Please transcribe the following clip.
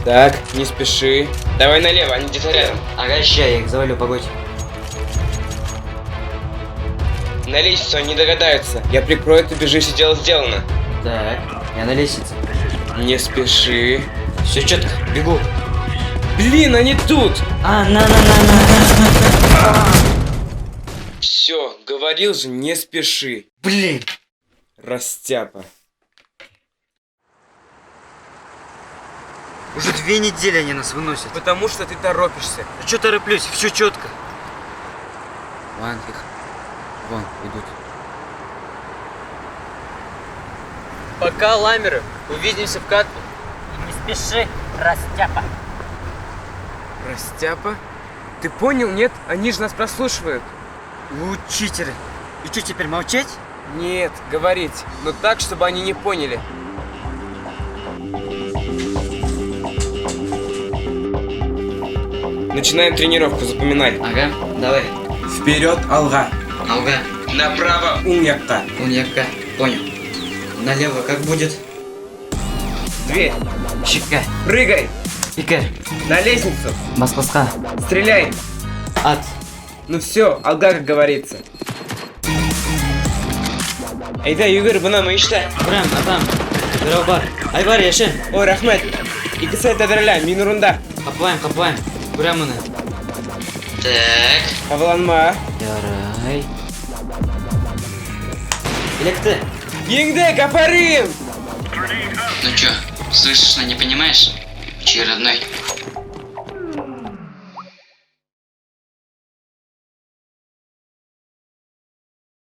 Так, не спеши. Давай налево, они где-то рядом. Ага, ща, я их завалю, погодь. На лестницу они догадаются. Я прикрою, ты бежишь, и дело сделано. Так, я на лестнице. Не спеши. Все четко, бегу. Блин, они тут! На. Все, говорил же, не спеши. Блин. Растяпа. Уже 2 недели они нас выносят. Потому что ты торопишься. А что тороплюсь? Все четко. Вон их. Вон, идут. Пока, ламеры. Увидимся в катке. Не спеши, растяпа. Растяпа? Ты понял, нет? Они же нас прослушивают. Учитель. И что, теперь молчать? Нет, говорить. Но так, чтобы они не поняли. Начинаем тренировку, запоминай. Ага, давай. Вперед, алга. Алга. Направо. Умякта. Уньяка. Понял. Налево как будет? Дверь. Щека. Прыгай. Икер. На лестницу. Баспаска. Стреляй. Ат. Ну все, алга, как говорится. Айда, Югыр, бuna mı işte? Бурам, атам. Бирау бар. Айбар, яшен. Ой, рахмет. İkisi tadırla, minurunda. Капаем. Бурам мұны. Так. Havalanma. Ярай. Электы. Еңді, капарым! Ну чё, слышишь, но не понимаешь? Чей родной?